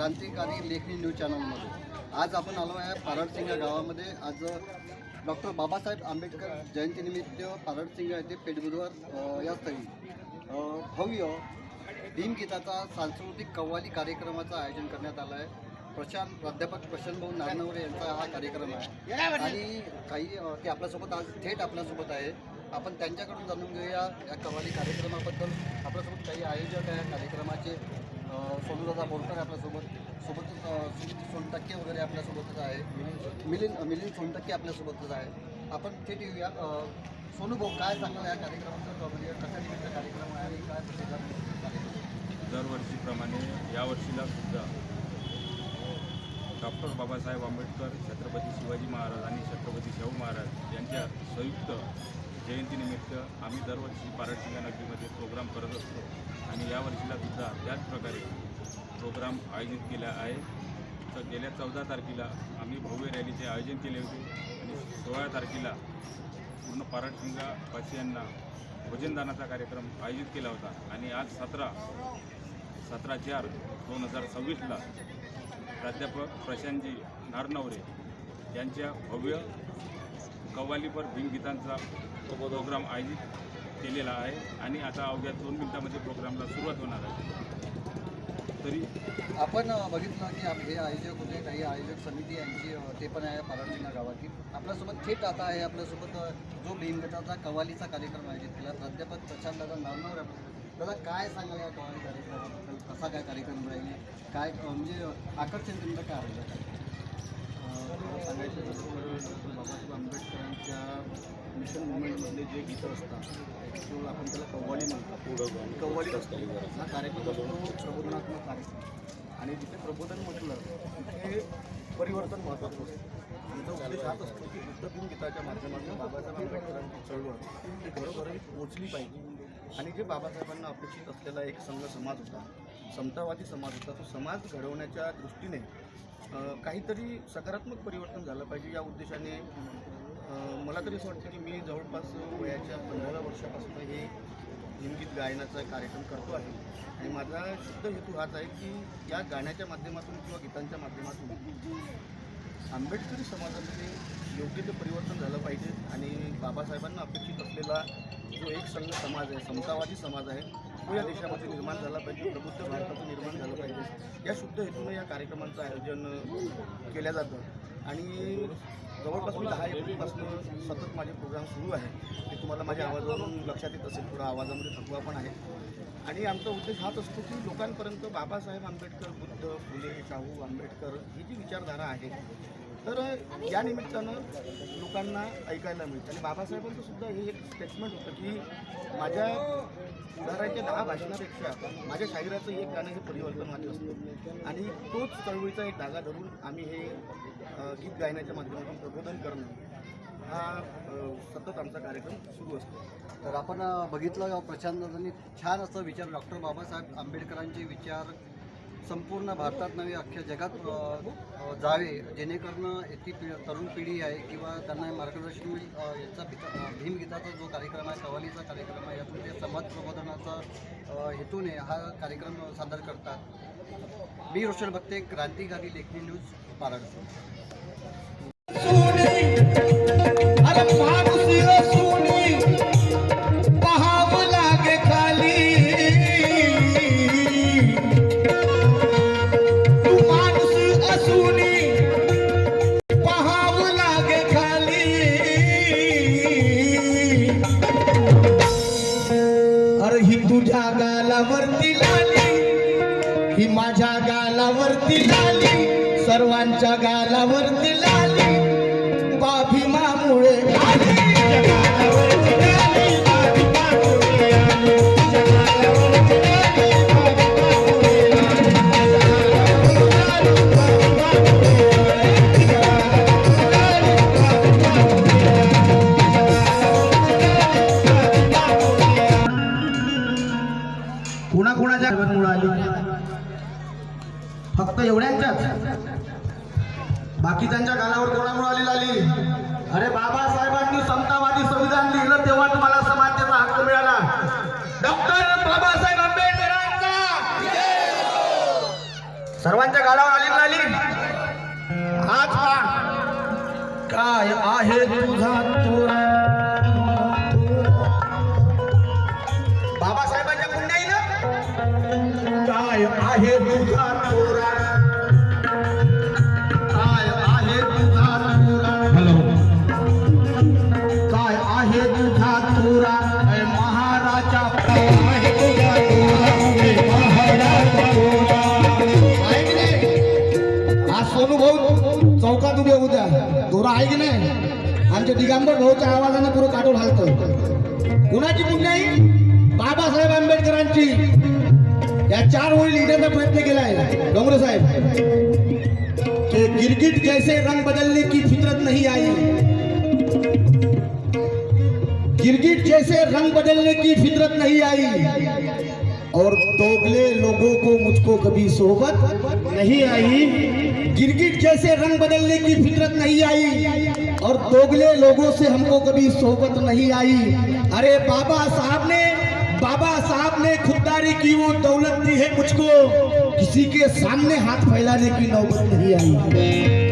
क्रांतिकारी लेखनी न्यूज चॅनलमध्ये आज आपण आलो आहे पारडसिंगा गावामध्ये। आज डॉक्टर बाबासाहेब आंबेडकर जयंतीनिमित्त पारडसिंगा येथे पेठबुधवार या स्थळी भव्य भीमगीताचा सांस्कृतिक कव्वाली कार्यक्रमाचं आयोजन करण्यात आलं आहे। प्राध्यापक प्रशांत भाऊ नारनवरे यांचा हा कार्यक्रम आहे आणि काही ते आपल्यासोबत आज थेट आपल्यासोबत आहे। आपण त्यांच्याकडून जाणून घेऊया या कव्वाली कार्यक्रमाबद्दल। आपल्यासोबत काही आयोजक आहे कार्यक्रमाचे, सोनूदादा बोरकर आपल्यासोबत सोनटक्के वगैरे आपल्यासोबतच आहे, मिलिंद सोनटक्के आपल्यासोबतच आहे। आपण थेट येऊया। सोनू भाऊ, काय सांगाल या कार्यक्रमाबद्दल? कशा निमित्त कार्यक्रम आहे आणि काय दरवर्षीप्रमाणे यावर्षीला सुद्धा डॉक्टर बाबासाहेब आंबेडकर, छत्रपती शिवाजी महाराज आणि छत्रपती शाहू महाराज यांच्या संयुक्त जयंतीनिमित्त आम्ही दरवर्षी पारडसिंगा नगरीमध्ये प्रोग्राम करत असतो आणि यावर्षीला सुद्धा त्याच प्रकारे प्रोग्राम आयोजित केला आहे। तर गेल्या 14 तारखेला आम्ही भव्य रॅलीचे आयोजन केले होते आणि 16 तारखेला पूर्ण पारडसिंगावासियांना भोजनदानाचा कार्यक्रम आयोजित केला होता आणि आज 17/4/2026ला प्राध्यापक प्रशांतजी नारनवरे यांच्या भव्य कव्वालीपर भीमगीतांचा प्रोग्राम आयोजित केलेला आहे आणि आता अवघ्या 2 मिनिटांमध्ये प्रोग्रामला सुरुवात होणार आहे। तरी आपण बघितलं की हे आयोजक होते, काही आयोजक समिती यांची ते पण आहे पारडसिंगा गावातील। आपल्यासोबत थेट आता आहे आपल्यासोबत जो भीमगीताचा कव्वालीचा कार्यक्रम आयोजित केला प्राध्यापक प्रशांतदादा नारनवरे। दादा, काय सांगाल या कव्वाली कार्यक्रमाबद्दल? कसा काय कार्यक्रम राहील, काय म्हणजे आकर्षण तुमचं काय राहिलं? सांगायचं झालं तर डॉक्टर बाबासाहेब आंबेडकरांच्या मिशन मुवमेंटमधले जे गीतं असतात त्याच्यावर आपण त्याला कव्वाली म्हणतो, कव्वाली असतो। हा कार्यक्रम असतो प्रबोधनात्मक कार्यक्रम आणि जिथे प्रबोधन म्हटलं तिथे परिवर्तन महत्त्वाचं असतं। आमचा उद्देश हाच असतो की बुद्ध भीमगीताच्या माध्यमातून बाबासाहेब आंबेडकरांची चळवळ ही घरोघरी पोचली पाहिजे आणि जे बाबासाहेबांना अपेक्षित असलेला एक संघ समाज होता, समतावादी समाज होता, तो समाज घडवण्याच्या दृष्टीने काहीतरी सकारात्मक परिवर्तन झालं पाहिजे या उद्देशाने मला तरी असं वाटतं की मी जवळपास वयाच्या 15व्या वर्षापासून हे भीमगीत गायनाचा कार्यक्रम करतो आहे आणि माझा शुद्ध हेतू हाच आहे की या गाण्याच्या माध्यमातून किंवा गीतांच्या माध्यमातून आंबेडकरी समाजामध्ये योग्य ते परिवर्तन झालं पाहिजे आणि बाबासाहेबांना अपेक्षित असलेला जो एक संघ समाज आहे, समतावादी समाज आहे, तो या देशामध्ये निर्माण झाला पाहिजे, प्रबुद्ध भारताचं निर्माण झालं पाहिजे या शुद्ध हेतूनं या कार्यक्रमांचं आयोजन केलं जातं। आणि जवळपास मी 10 एप्रिलपासून सतत माझे प्रोग्राम सुरू आहे। ते तुम्हाला माझ्या आवाजावरून लक्षात येत असेल, थोडा आवाजामध्ये थकवा पण आहे आणि आमचा उद्देश हाच असतो की लोकांपर्यंत बाबासाहेब आंबेडकर, बुद्ध, फुले, शाहू आंबेडकर ही जी विचारधारा आहे तर या निमित्तानं लोकांना ऐकायला मिळतं। आणि बाबासाहेबांचं सुद्धा हे एक स्टेटमेंट होतं की माझ्या उदाहरणाच्या 10 भाषणापेक्षा माझ्या शाहिराचं एक गाणं हे परिवर्तनवादी असतं आणि तोच चळवळीचा एक धागा धरून आम्ही हे गीत गायनाच्या माध्यमातून प्रबोधन करणं हा सतत आमचा कार्यक्रम सुरू असतो। तर आपण बघितलं प्रशांतदादांनी छान असं विचार, डॉक्टर बाबासाहेब आंबेडकरांचे विचार संपूर्ण भारतात नव्हे अख्ख्या जगात जावे, जेणेकरून ती तरुण पिढी आहे किंवा त्यांना मार्गदर्शन मिळेल। याचा भीमगीताचा जो कार्यक्रम आहे, कव्वालीचा कार्यक्रम आहे, यातून ते समाज प्रबोधनाचा हेतूने हा कार्यक्रम सादर करतात। मी रोशन बघते, क्रांतिकारी लेखनी न्यूज, पारडसिंगा। तुझ्या गालावरती लाली ही माझ्या गालावरती लाली, सर्वांच्या गालावरती लाली, बाभीमामुळे कुणाकुणाच्या मुळे आली? फक्त एवढ्यांच्याच? बाकीच्यांच्या गालावर कोणामुळे आली लाली? अरे बाबासाहेबांनी समतावादी संविधान लिहिलं तेव्हा तुम्हाला समानतेचा हक्क मिळाला। डॉक्टर बाबासाहेब आंबेडकरांचा सर्वांच्या गालावर वाचवा काय आहे तुझा तोरा. बाबासाहेबांच्या पुण्याई ना काय आहे तुझा तोरा, काय आहे तुझा तोरा, काय आहे तुझा तोरा ऐ महाराजा, काय आहे तुझा तोरा ऐ महाराजा तोरा. आहे की नाही? आज सोनू भाऊ चौकात उभे होत्या, दोरा आहे की नाही? आमच्या दिगंबर भाऊच्या आवाजाने पुरं काटून हालतो. कुणाची पुण्याई? बाबासाहेब आंबेडकरांची. या 4 ओळी लिहिण्याचा प्रयत्न केलाय डोंगरे साहेब. कि गिरगिट जैसे रंग बदलने की फितरत नहीं आई, गिरगिट जैसे रंग बदलने की फितरत नहीं आई, और दोगले लोगों को मुझको कभी सोहबत नहीं आई. गिरगिट जैसे रंग बदलने की फितरत नहीं आई और दोगले लोगों से हमको कभी सोहबत नहीं आई. अरे बाबा साहब ने खुददारी की वो दौलत दी है मुझको, किसी के सामने हाथ फैलाने की नौबत नहीं आई.